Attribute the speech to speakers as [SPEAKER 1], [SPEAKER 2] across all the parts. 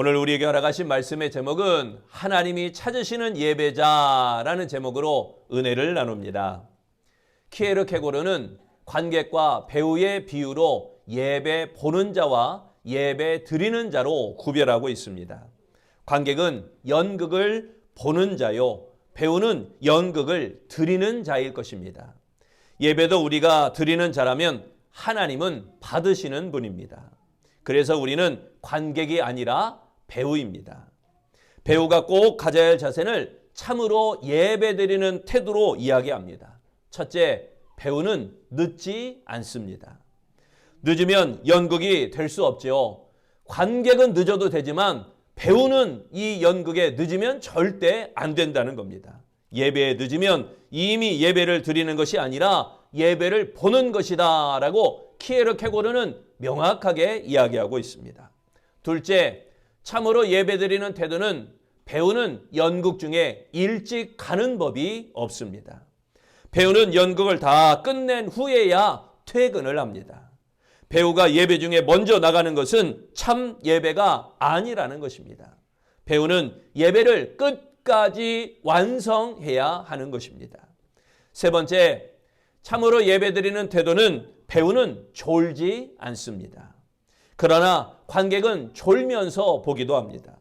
[SPEAKER 1] 오늘 우리에게 허락하신 말씀의 제목은 하나님이 찾으시는 예배자라는 제목으로 은혜를 나눕니다. 키에르케고르는 관객과 배우의 비유로 예배 보는 자와 예배 드리는 자로 구별하고 있습니다. 관객은 연극을 보는 자요, 배우는 연극을 드리는 자일 것입니다. 예배도 우리가 드리는 자라면 하나님은 받으시는 분입니다. 그래서 우리는 관객이 아니라 배우입니다. 배우가 꼭 가져야 할 자세를 참으로 예배드리는 태도로 이야기합니다. 첫째, 배우는 늦지 않습니다. 늦으면 연극이 될 수 없죠. 관객은 늦어도 되지만 배우는 이 연극에 늦으면 절대 안 된다는 겁니다. 예배에 늦으면 이미 예배를 드리는 것이 아니라 예배를 보는 것이다 라고 키에르케고르는 명확하게 이야기하고 있습니다. 둘째, 참으로 예배드리는 태도는 배우는 연극 중에 일찍 가는 법이 없습니다. 배우는 연극을 다 끝낸 후에야 퇴근을 합니다. 배우가 예배 중에 먼저 나가는 것은 참 예배가 아니라는 것입니다. 배우는 예배를 끝까지 완성해야 하는 것입니다. 세 번째, 참으로 예배드리는 태도는 배우는 졸지 않습니다. 그러나 관객은 졸면서 보기도 합니다.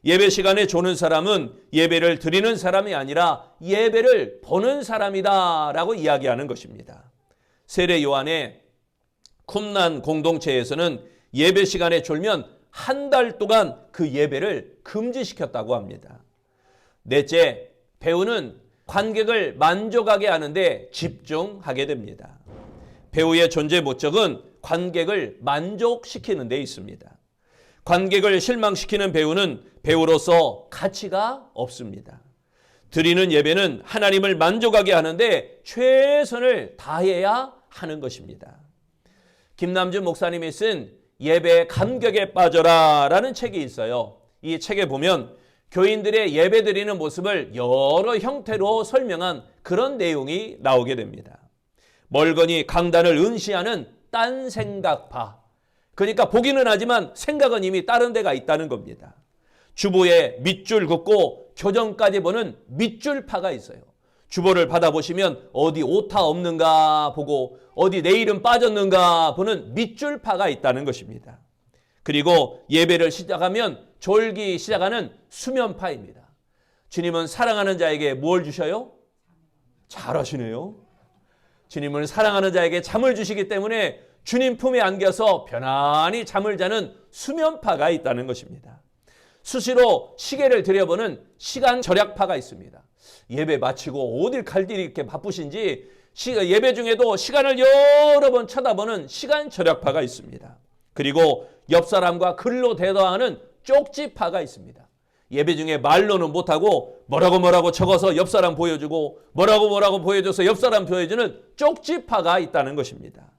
[SPEAKER 1] 예배 시간에 조는 사람은 예배를 드리는 사람이 아니라 예배를 보는 사람이다 라고 이야기하는 것입니다. 세례 요한의 쿰난 공동체에서는 예배 시간에 졸면 한 달 동안 그 예배를 금지시켰다고 합니다. 넷째, 배우는 관객을 만족하게 하는데 집중하게 됩니다. 배우의 존재 목적은 관객을 만족시키는 데 있습니다. 관객을 실망시키는 배우는 배우로서 가치가 없습니다. 드리는 예배는 하나님을 만족하게 하는데 최선을 다해야 하는 것입니다. 김남준 목사님이 쓴 예배 감격에 빠져라 라는 책이 있어요. 이 책에 보면 교인들의 예배 드리는 모습을 여러 형태로 설명한 그런 내용이 나오게 됩니다. 멀거니 강단을 응시하는 딴 생각파. 그러니까 보기는 하지만 생각은 이미 다른 데가 있다는 겁니다. 주보에 밑줄 긋고 교정까지 보는 밑줄파가 있어요. 주보를 받아보시면 어디 오타 없는가 보고 어디 내 이름 빠졌는가 보는 밑줄파가 있다는 것입니다. 그리고 예배를 시작하면 졸기 시작하는 수면파입니다. 주님은 사랑하는 자에게 뭘 주셔요? 잘하시네요. 주님을 사랑하는 자에게 잠을 주시기 때문에 주님 품에 안겨서 편안히 잠을 자는 수면파가 있다는 것입니다. 수시로 시계를 들여보는 시간 절약파가 있습니다. 예배 마치고 어딜 갈 일이 이렇게 바쁘신지 예배 중에도 시간을 여러 번 쳐다보는 시간 절약파가 있습니다. 그리고 옆 사람과 글로 대화하는 쪽지파가 있습니다. 예배 중에 말로는 못하고 뭐라고 적어서 옆 사람 보여주고 뭐라고 보여줘서 옆 사람 보여주는 쪽지파가 있다는 것입니다.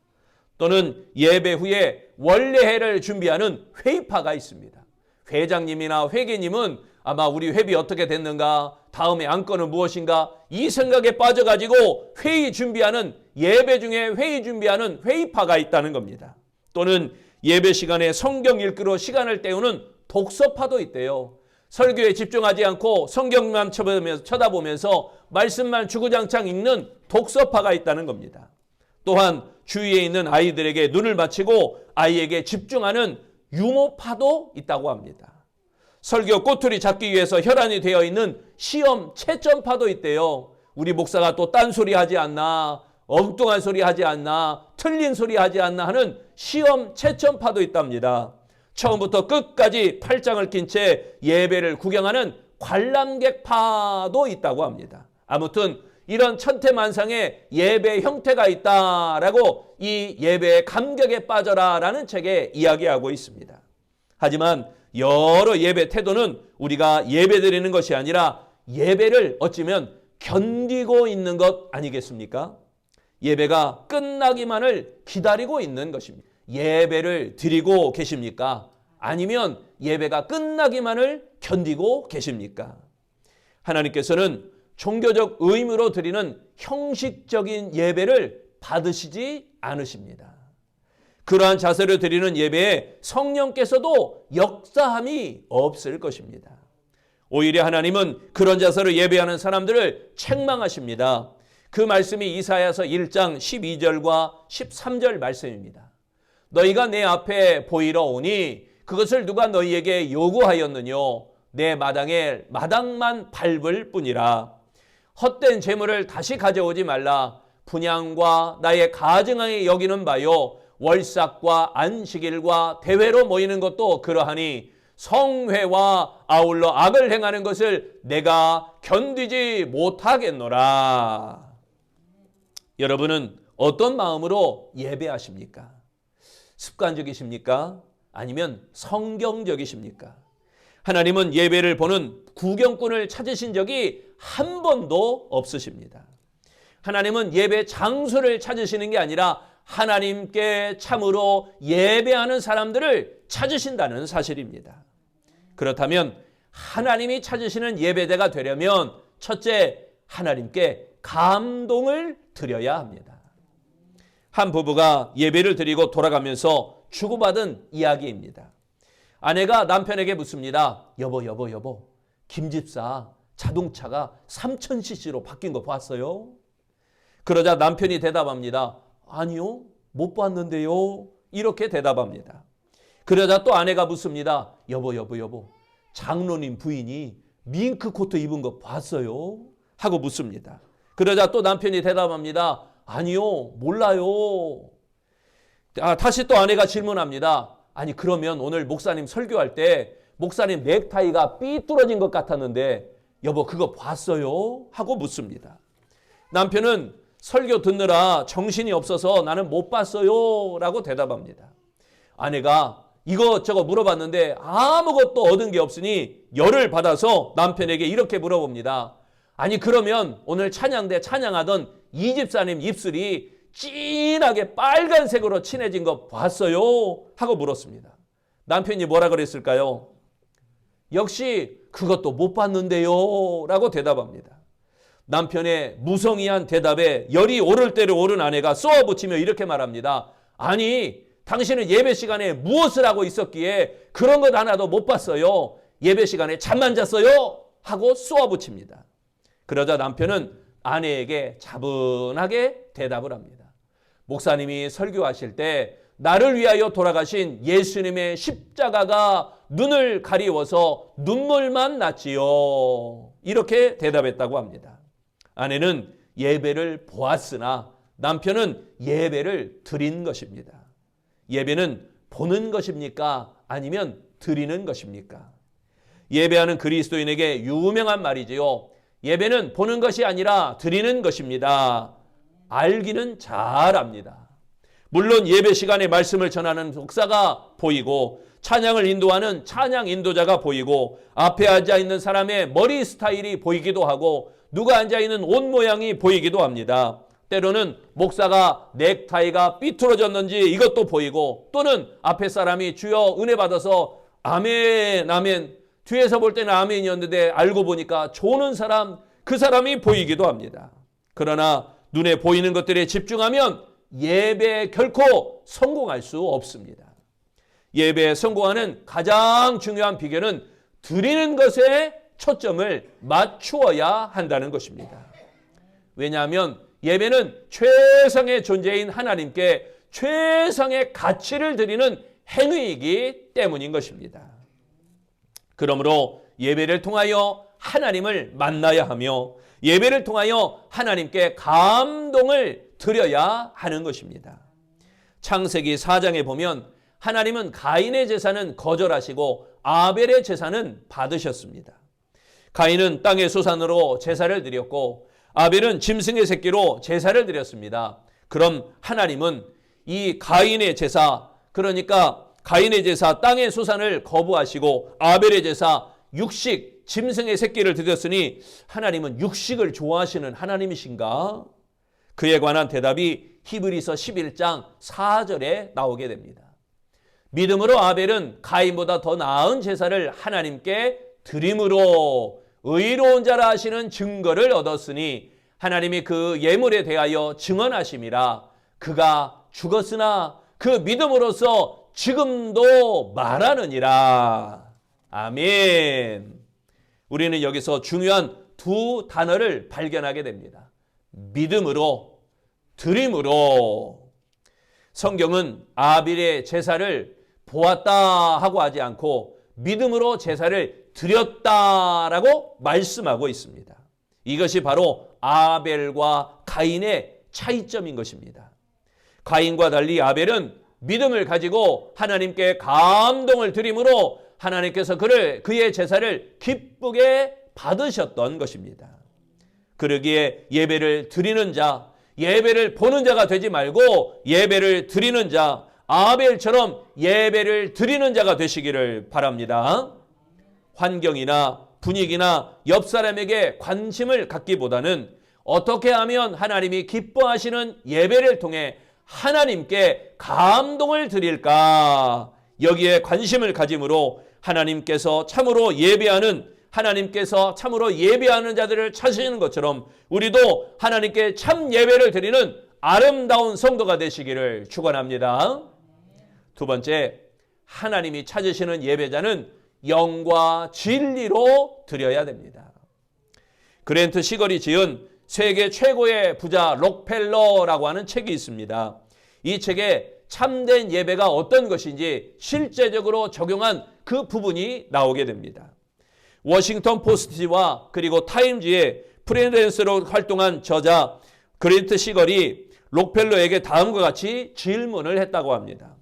[SPEAKER 1] 또는 예배 후에 원례회를 준비하는 회의파가 있습니다. 회장님이나 회계님은 아마 우리 회비 어떻게 됐는가, 다음에 안건은 무엇인가 이 생각에 빠져가지고 회의 준비하는 예배 중에 회의 준비하는 회의파가 있다는 겁니다. 또는 예배 시간에 성경 읽기로 시간을 때우는 독서파도 있대요. 설교에 집중하지 않고 성경만 쳐다보면서 말씀만 주구장창 읽는 독서파가 있다는 겁니다. 또한 주위에 있는 아이들에게 눈을 맞추고 아이에게 집중하는 유머파도 있다고 합니다. 설교 꼬투리 잡기 위해서 혈안이 되어 있는 시험 채점파도 있대요. 우리 목사가 또 딴소리 하지 않나, 엉뚱한 소리 하지 않나, 틀린 소리 하지 않나 하는 시험 채점파도 있답니다. 처음부터 끝까지 팔짱을 낀 채 예배를 구경하는 관람객파도 있다고 합니다. 아무튼 이런 천태만상의 예배 형태가 있다라고 이 예배의 감격에 빠져라라는 책에 이야기하고 있습니다. 하지만 여러 예배 태도는 우리가 예배 드리는 것이 아니라 예배를 어찌면 견디고 있는 것 아니겠습니까? 예배가 끝나기만을 기다리고 있는 것입니다. 예배를 드리고 계십니까? 아니면 예배가 끝나기만을 견디고 계십니까? 하나님께서는 종교적 의무로 드리는 형식적인 예배를 받으시지 않으십니다. 그러한 자세로 드리는 예배에 성령께서도 역사함이 없을 것입니다. 오히려 하나님은 그런 자세로 예배하는 사람들을 책망하십니다. 그 말씀이 이사야서 1장 12절과 13절 말씀입니다. 너희가 내 앞에 보이러 오니 그것을 누가 너희에게 요구하였느뇨? 내 마당에 마당만 밟을 뿐이라. 헛된 재물을 다시 가져오지 말라. 분향과 나의 가증하게 여기는 바요. 월삭과 안식일과 대회로 모이는 것도 그러하니 성회와 아울러 악을 행하는 것을 내가 견디지 못하겠노라. 여러분은 어떤 마음으로 예배하십니까? 습관적이십니까? 아니면 성경적이십니까? 하나님은 예배를 보는 구경꾼을 찾으신 적이 한 번도 없으십니다. 하나님은 예배 장소를 찾으시는 게 아니라 하나님께 참으로 예배하는 사람들을 찾으신다는 사실입니다. 그렇다면 하나님이 찾으시는 예배대가 되려면 첫째, 하나님께 감동을 드려야 합니다. 한 부부가 예배를 드리고 돌아가면서 주고받은 이야기입니다. 아내가 남편에게 묻습니다. 여보, 김 집사 자동차가 3000cc로 바뀐 거 봤어요? 그러자 남편이 대답합니다. 아니요, 못 봤는데요. 이렇게 대답합니다. 그러자 또 아내가 묻습니다. 여보, 장로님 부인이 밍크 코트 입은 거 봤어요? 하고 묻습니다. 그러자 또 남편이 대답합니다. 아니요, 몰라요. 다시 또 아내가 질문합니다. 아니, 그러면 오늘 목사님 설교할 때 목사님 넥타이가 삐뚤어진 것 같았는데 여보 그거 봤어요? 하고 묻습니다. 남편은 설교 듣느라 정신이 없어서 나는 못 봤어요 라고 대답합니다. 아내가 이것저것 물어봤는데 아무것도 얻은 게 없으니 열을 받아서 남편에게 이렇게 물어봅니다. 아니 그러면 오늘 찬양대 찬양하던 이 집사님 입술이 진하게 빨간색으로 칠해진 거 봤어요? 하고 물었습니다. 남편이 뭐라 그랬을까요? 역시 그것도 못 봤는데요 라고 대답합니다. 남편의 무성의한 대답에 열이 오를 대로 오른 아내가 쏘아붙이며 이렇게 말합니다. 아니 당신은 예배 시간에 무엇을 하고 있었기에 그런 것 하나도 못 봤어요. 예배 시간에 잠만 잤어요? 하고 쏘아붙입니다. 그러자 남편은 아내에게 차분하게 대답을 합니다. 목사님이 설교하실 때 나를 위하여 돌아가신 예수님의 십자가가 눈을 가리워서 눈물만 났지요. 이렇게 대답했다고 합니다. 아내는 예배를 보았으나 남편은 예배를 드린 것입니다. 예배는 보는 것입니까? 아니면 드리는 것입니까? 예배하는 그리스도인에게 유명한 말이지요. 예배는 보는 것이 아니라 드리는 것입니다. 알기는 잘 압니다. 물론 예배 시간에 말씀을 전하는 목사가 보이고 찬양을 인도하는 찬양 인도자가 보이고 앞에 앉아있는 사람의 머리 스타일이 보이기도 하고 누가 앉아있는 옷 모양이 보이기도 합니다. 때로는 목사가 넥타이가 삐뚤어졌는지 이것도 보이고 또는 앞에 사람이 주여 은혜 받아서 아멘 아멘 뒤에서 볼 때는 아멘이었는데 알고 보니까 조는 사람 그 사람이 보이기도 합니다. 그러나 눈에 보이는 것들에 집중하면 예배에 결코 성공할 수 없습니다. 예배에 성공하는 가장 중요한 비결은 드리는 것에 초점을 맞추어야 한다는 것입니다. 왜냐하면 예배는 최상의 존재인 하나님께 최상의 가치를 드리는 행위이기 때문인 것입니다. 그러므로 예배를 통하여 하나님을 만나야 하며 예배를 통하여 하나님께 감동을 드려야 하는 것입니다. 창세기 4장에 보면 하나님은 가인의 제사는 거절하시고 아벨의 제사는 받으셨습니다. 가인은 땅의 소산으로 제사를 드렸고 아벨은 짐승의 새끼로 제사를 드렸습니다. 그럼 하나님은 이 가인의 제사, 그러니까 가인의 제사 땅의 소산을 거부하시고 아벨의 제사 육식 짐승의 새끼를 드렸으니 하나님은 육식을 좋아하시는 하나님이신가? 그에 관한 대답이 히브리서 11장 4절에 나오게 됩니다. 믿음으로 아벨은 가인보다 더 나은 제사를 하나님께 드림으로 의로운 자라 하시는 증거를 얻었으니 하나님이 그 예물에 대하여 증언하심이라. 그가 죽었으나 그 믿음으로써 지금도 말하느니라. 아멘. 우리는 여기서 중요한 두 단어를 발견하게 됩니다. 믿음으로, 드림으로. 성경은 아벨의 제사를 보았다 하고 하지 않고 믿음으로 제사를 드렸다라고 말씀하고 있습니다. 이것이 바로 아벨과 가인의 차이점인 것입니다. 가인과 달리 아벨은 믿음을 가지고 하나님께 감동을 드림으로 하나님께서 그의 제사를 기쁘게 받으셨던 것입니다. 그러기에 예배를 드리는 자, 예배를 보는 자가 되지 말고 예배를 드리는 자, 아벨처럼 예배를 드리는 자가 되시기를 바랍니다. 환경이나 분위기나 옆 사람에게 관심을 갖기보다는 어떻게 하면 하나님이 기뻐하시는 예배를 통해 하나님께 감동을 드릴까, 여기에 관심을 가짐으로 하나님께서 참으로 예배하는 자들을 찾으시는 것처럼 우리도 하나님께 참 예배를 드리는 아름다운 성도가 되시기를 축원합니다. 두 번째, 하나님이 찾으시는 예배자는 영과 진리로 드려야 됩니다. 그랜트 시걸이 지은 세계 최고의 부자 록펠러라고 하는 책이 있습니다. 이 책에 참된 예배가 어떤 것인지 실제적으로 적용한 그 부분이 나오게 됩니다. 워싱턴 포스트와 그리고 타임즈의 프리랜서로 활동한 저자 그랜트 시걸이 록펠러에게 다음과 같이 질문을 했다고 합니다.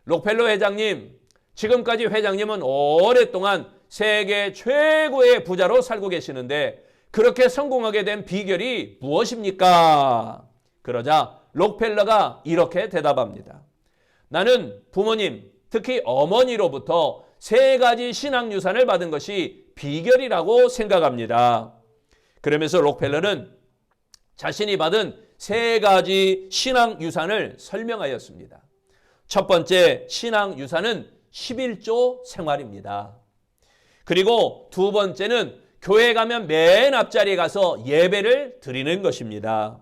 [SPEAKER 1] 록펠러 회장님, 지금까지 회장님은 오랫동안 세계 최고의 부자로 살고 계시는데 그렇게 성공하게 된 비결이 무엇입니까? 그러자 록펠러가 이렇게 대답합니다. 나는 부모님, 특히 어머니로부터 3가지 신앙유산을 받은 것이 비결이라고 생각합니다. 그러면서 록펠러는 자신이 받은 3가지 신앙유산을 설명하였습니다. 첫 번째 신앙유산은 11조 생활입니다. 그리고 두 번째는 교회 가면 맨 앞자리에 가서 예배를 드리는 것입니다.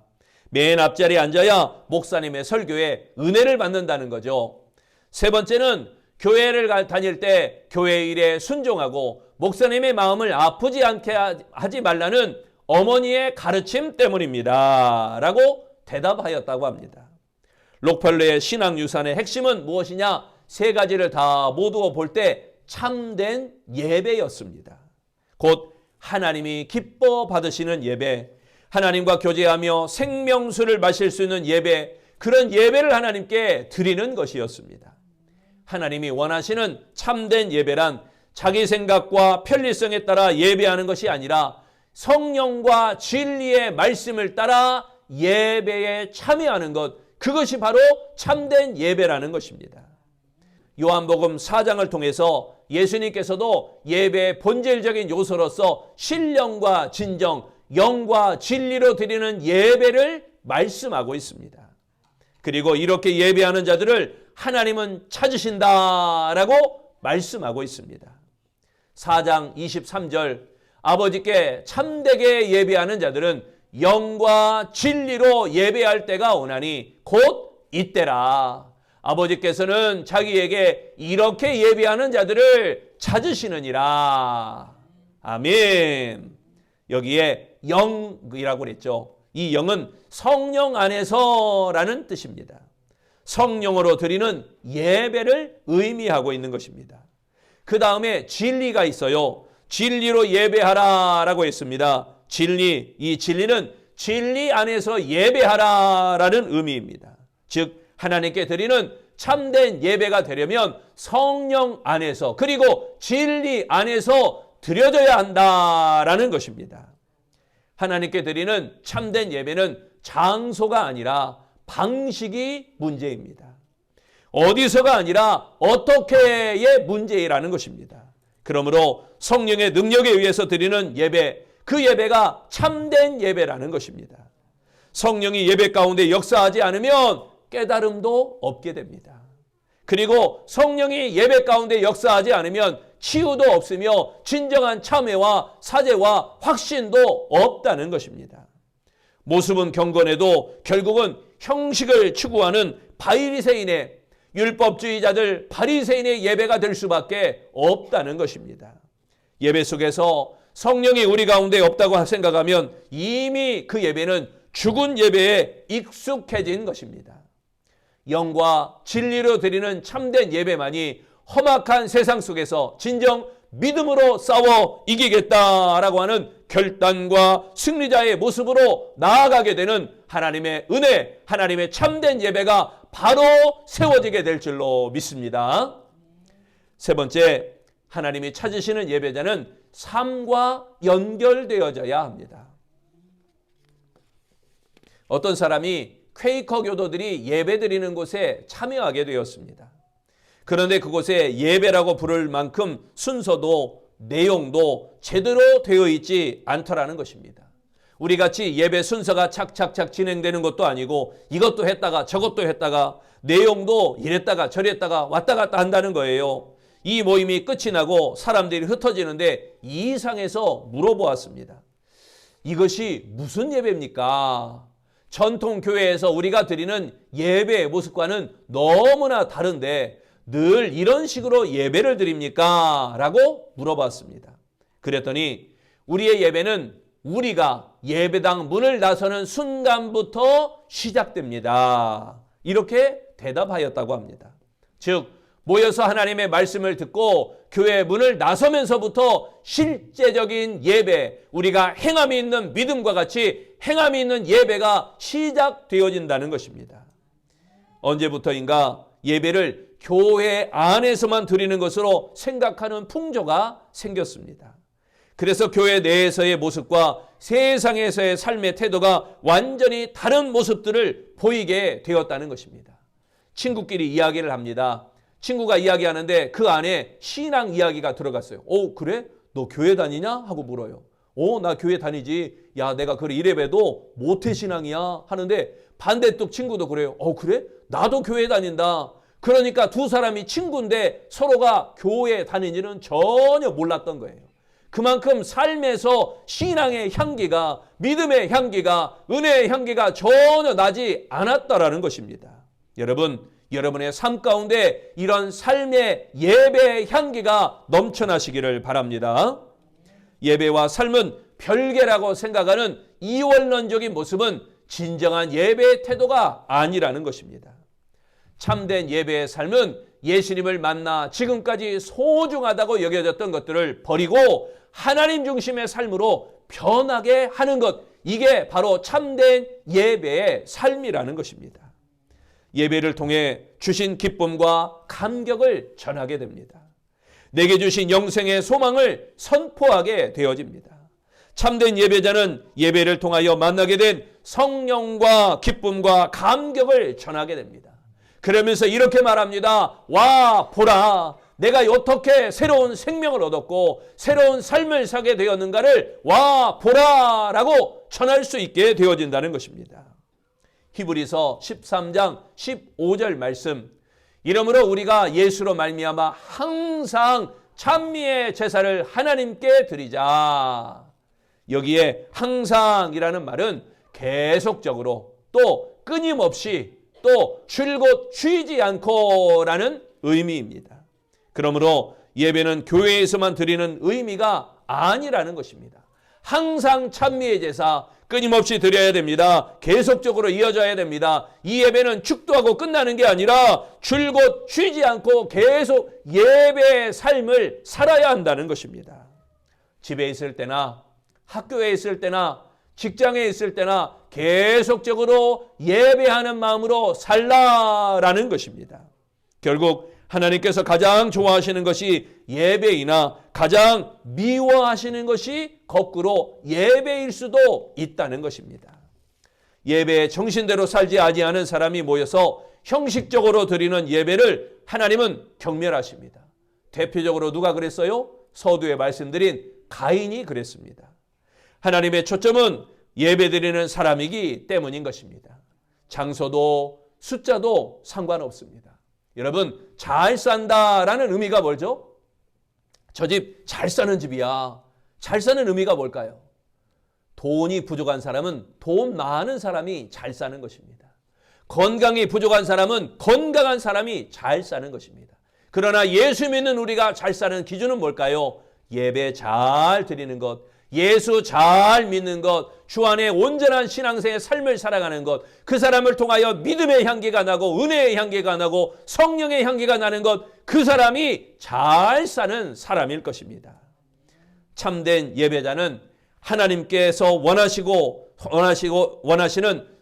[SPEAKER 1] 맨 앞자리에 앉아야 목사님의 설교에 은혜를 받는다는 거죠. 세 번째는 교회를 다닐 때 교회 일에 순종하고 목사님의 마음을 아프지 않게 하지 말라는 어머니의 가르침 때문입니다. 라고 대답하였다고 합니다. 록펠러의 신앙유산의 핵심은 무엇이냐? 3가지를 다 모두 볼 때 참된 예배였습니다. 곧 하나님이 기뻐 받으시는 예배, 하나님과 교제하며 생명수를 마실 수 있는 예배, 그런 예배를 하나님께 드리는 것이었습니다. 하나님이 원하시는 참된 예배란 자기 생각과 편리성에 따라 예배하는 것이 아니라 성령과 진리의 말씀을 따라 예배에 참여하는 것, 그것이 바로 참된 예배라는 것입니다. 요한복음 4장을 통해서 예수님께서도 예배의 본질적인 요소로서 신령과 진정, 영과 진리로 드리는 예배를 말씀하고 있습니다. 그리고 이렇게 예배하는 자들을 하나님은 찾으신다라고 말씀하고 있습니다. 4장 23절, 아버지께 참되게 예배하는 자들은 영과 진리로 예배할 때가 오나니 곧 이때라. 아버지께서는 자기에게 이렇게 예배하는 자들을 찾으시느니라. 아멘. 여기에 영이라고 그랬죠. 이 영은 성령 안에서라는 뜻입니다. 성령으로 드리는 예배를 의미하고 있는 것입니다. 그 다음에 진리가 있어요. 진리로 예배하라라고 했습니다. 진리, 이 진리는 진리 안에서 예배하라라는 의미입니다. 즉 하나님께 드리는 참된 예배가 되려면 성령 안에서 그리고 진리 안에서 드려져야 한다라는 것입니다. 하나님께 드리는 참된 예배는 장소가 아니라 방식이 문제입니다. 어디서가 아니라 어떻게의 문제라는 것입니다. 그러므로 성령의 능력에 의해서 드리는 예배, 그 예배가 참된 예배라는 것입니다. 성령이 예배 가운데 역사하지 않으면 깨달음도 없게 됩니다. 그리고 성령이 예배 가운데 역사하지 않으면 치유도 없으며 진정한 참회와 사죄와 확신도 없다는 것입니다. 모습은 경건해도 결국은 형식을 추구하는 바리새인의 율법주의자들 바리새인의 예배가 될 수밖에 없다는 것입니다. 예배 속에서 성령이 우리 가운데 없다고 생각하면 이미 그 예배는 죽은 예배에 익숙해진 것입니다. 영과 진리로 드리는 참된 예배만이 험악한 세상 속에서 진정 믿음으로 싸워 이기겠다라고 하는 결단과 승리자의 모습으로 나아가게 되는 하나님의 은혜, 하나님의 참된 예배가 바로 세워지게 될 줄로 믿습니다. 세 번째, 하나님이 찾으시는 예배자는 삶과 연결되어져야 합니다. 어떤 사람이 퀘이커 교도들이 예배드리는 곳에 참여하게 되었습니다. 그런데 그곳에 예배라고 부를 만큼 순서도 내용도 제대로 되어 있지 않더라는 것입니다. 우리같이 예배 순서가 착착착 진행되는 것도 아니고 이것도 했다가 저것도 했다가 내용도 이랬다가 저랬다가 왔다 갔다 한다는 거예요. 이 모임이 끝이 나고 사람들이 흩어지는데 이상해서 물어보았습니다. 이것이 무슨 예배입니까? 전통 교회에서 우리가 드리는 예배의 모습과는 너무나 다른데 늘 이런 식으로 예배를 드립니까? 라고 물어봤습니다. 그랬더니 우리의 예배는 우리가 예배당 문을 나서는 순간부터 시작됩니다. 이렇게 대답하였다고 합니다. 즉 모여서 하나님의 말씀을 듣고 교회 문을 나서면서부터 실제적인 예배, 우리가 행함이 있는 믿음과 같이 행함이 있는 예배가 시작되어진다는 것입니다. 언제부터인가 예배를 교회 안에서만 드리는 것으로 생각하는 풍조가 생겼습니다. 그래서 교회 내에서의 모습과 세상에서의 삶의 태도가 완전히 다른 모습들을 보이게 되었다는 것입니다. 친구끼리 이야기를 합니다. 친구가 이야기하는데 그 안에 신앙 이야기가 들어갔어요. 오, 그래? 너 교회 다니냐? 하고 물어요. 오, 나 교회 다니지. 야, 내가 그래 이래봬도 모태신앙이야 하는데 반대쪽 친구도 그래요. 그래? 나도 교회 다닌다. 그러니까 두 사람이 친구인데 서로가 교회 다니지는 전혀 몰랐던 거예요. 그만큼 삶에서 신앙의 향기가, 믿음의 향기가, 은혜의 향기가 전혀 나지 않았다라는 것입니다. 여러분, 여러분의 삶 가운데 이런 삶의 예배의 향기가 넘쳐나시기를 바랍니다. 예배와 삶은 별개라고 생각하는 이원론적인 모습은 진정한 예배의 태도가 아니라는 것입니다. 참된 예배의 삶은 예수님을 만나 지금까지 소중하다고 여겨졌던 것들을 버리고 하나님 중심의 삶으로 변하게 하는 것, 이게 바로 참된 예배의 삶이라는 것입니다. 예배를 통해 주신 기쁨과 감격을 전하게 됩니다. 내게 주신 영생의 소망을 선포하게 되어집니다. 참된 예배자는 예배를 통하여 만나게 된 성령과 기쁨과 감격을 전하게 됩니다. 그러면서 이렇게 말합니다. 와, 보라. 내가 어떻게 새로운 생명을 얻었고 새로운 삶을 사게 되었는가를 와, 보라 라고 전할 수 있게 되어진다는 것입니다. 히브리서 13장 15절 말씀. 이러므로 우리가 예수로 말미암아 항상 찬미의 제사를 하나님께 드리자. 여기에 항상이라는 말은 계속적으로 또 끊임없이 또 줄곧 쉬지 않고라는 의미입니다. 그러므로 예배는 교회에서만 드리는 의미가 아니라는 것입니다. 항상 찬미의 제사 끊임없이 드려야 됩니다. 계속적으로 이어져야 됩니다. 이 예배는 축도하고 끝나는 게 아니라 줄곧 쉬지 않고 계속 예배의 삶을 살아야 한다는 것입니다. 집에 있을 때나 학교에 있을 때나 직장에 있을 때나 계속적으로 예배하는 마음으로 살라라는 것입니다. 결국 하나님께서 가장 좋아하시는 것이 예배이나 가장 미워하시는 것이 거꾸로 예배일 수도 있다는 것입니다. 예배의 정신대로 살지 아니하는 사람이 모여서 형식적으로 드리는 예배를 하나님은 경멸하십니다. 대표적으로 누가 그랬어요? 서두에 말씀드린 가인이 그랬습니다. 하나님의 초점은 예배드리는 사람이기 때문인 것입니다. 장소도 숫자도 상관없습니다. 여러분, 잘 산다라는 의미가 뭐죠? 저 집 잘 사는 집이야. 잘 사는 의미가 뭘까요? 돈이 부족한 사람은 돈 많은 사람이 잘 사는 것입니다. 건강이 부족한 사람은 건강한 사람이 잘 사는 것입니다. 그러나 예수 믿는 우리가 잘 사는 기준은 뭘까요? 예배 잘 드리는 것, 예수 잘 믿는 것, 주 안에 온전한 신앙생의 삶을 살아가는 것, 그 사람을 통하여 믿음의 향기가 나고 은혜의 향기가 나고 성령의 향기가 나는 것, 그 사람이 잘 사는 사람일 것입니다. 참된 예배자는 하나님께서 원하시는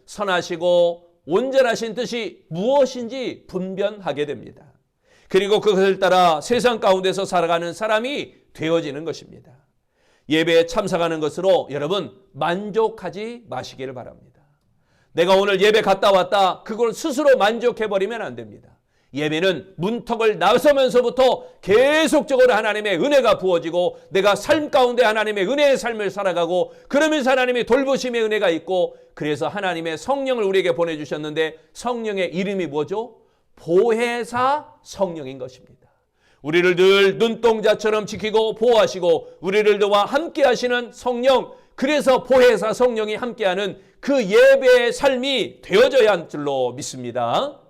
[SPEAKER 1] 선하시고 온전하신 뜻이 무엇인지 분별하게 됩니다. 그리고 그것을 따라 세상 가운데서 살아가는 사람이 되어지는 것입니다. 예배에 참석하는 것으로 여러분 만족하지 마시기를 바랍니다. 내가 오늘 예배 갔다 왔다, 그걸 스스로 만족해버리면 안 됩니다. 예배는 문턱을 나서면서부터 계속적으로 하나님의 은혜가 부어지고 내가 삶 가운데 하나님의 은혜의 삶을 살아가고 그러면서 하나님의 돌보심의 은혜가 있고, 그래서 하나님의 성령을 우리에게 보내주셨는데 성령의 이름이 뭐죠? 보혜사 성령인 것입니다. 우리를 늘 눈동자처럼 지키고 보호하시고 우리를 너와 함께 하시는 성령, 그래서 보혜사 성령이 함께하는 그 예배의 삶이 되어져야 할 줄로 믿습니다.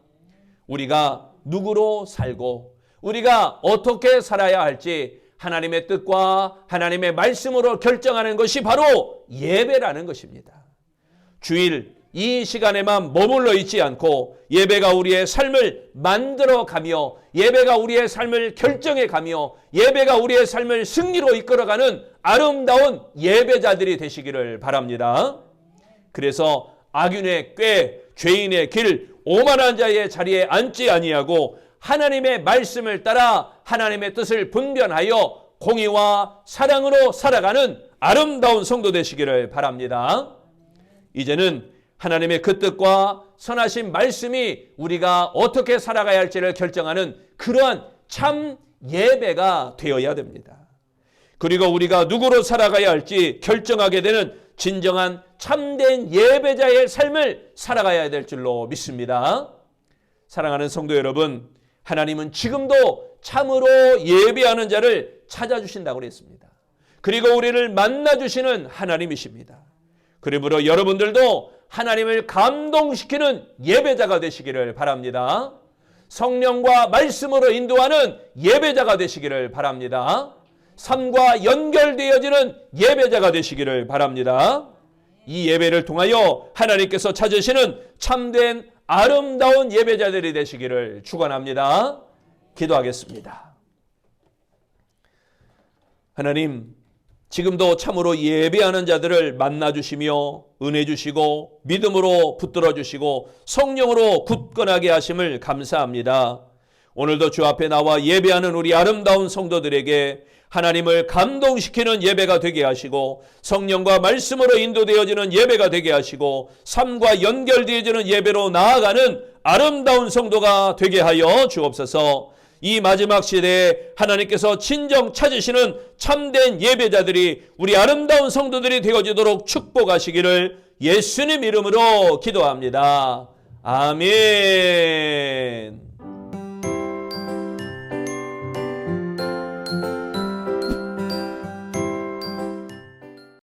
[SPEAKER 1] 우리가 누구로 살고 우리가 어떻게 살아야 할지 하나님의 뜻과 하나님의 말씀으로 결정하는 것이 바로 예배라는 것입니다. 주일 이 시간에만 머물러 있지 않고 예배가 우리의 삶을 만들어가며 예배가 우리의 삶을 결정해가며 예배가 우리의 삶을 승리로 이끌어가는 아름다운 예배자들이 되시기를 바랍니다. 그래서 악인의 꾀, 죄인의 길, 오만한 자의 자리에 앉지 아니하고 하나님의 말씀을 따라 하나님의 뜻을 분별하여 공의와 사랑으로 살아가는 아름다운 성도 되시기를 바랍니다. 이제는 하나님의 그 뜻과 선하신 말씀이 우리가 어떻게 살아가야 할지를 결정하는 그러한 참 예배가 되어야 됩니다. 그리고 우리가 누구로 살아가야 할지 결정하게 되는 진정한 참된 예배자의 삶을 살아가야 될 줄로 믿습니다. 사랑하는 성도 여러분, 하나님은 지금도 참으로 예배하는 자를 찾아주신다고 그랬습니다. 그리고 우리를 만나주시는 하나님이십니다. 그러므로 여러분들도 하나님을 감동시키는 예배자가 되시기를 바랍니다. 성령과 말씀으로 인도하는 예배자가 되시기를 바랍니다. 삶과 연결되어지는 예배자가 되시기를 바랍니다. 이 예배를 통하여 하나님께서 찾으시는 참된 아름다운 예배자들이 되시기를 축원합니다. 기도하겠습니다. 하나님, 지금도 참으로 예배하는 자들을 만나주시며 은혜 주시고 믿음으로 붙들어 주시고 성령으로 굳건하게 하심을 감사합니다. 오늘도 주 앞에 나와 예배하는 우리 아름다운 성도들에게 하나님을 감동시키는 예배가 되게 하시고 성령과 말씀으로 인도되어지는 예배가 되게 하시고 삶과 연결되어지는 예배로 나아가는 아름다운 성도가 되게 하여 주옵소서. 이 마지막 시대에 하나님께서 진정 찾으시는 참된 예배자들이 우리 아름다운 성도들이 되어지도록 축복하시기를 예수님 이름으로 기도합니다. 아멘.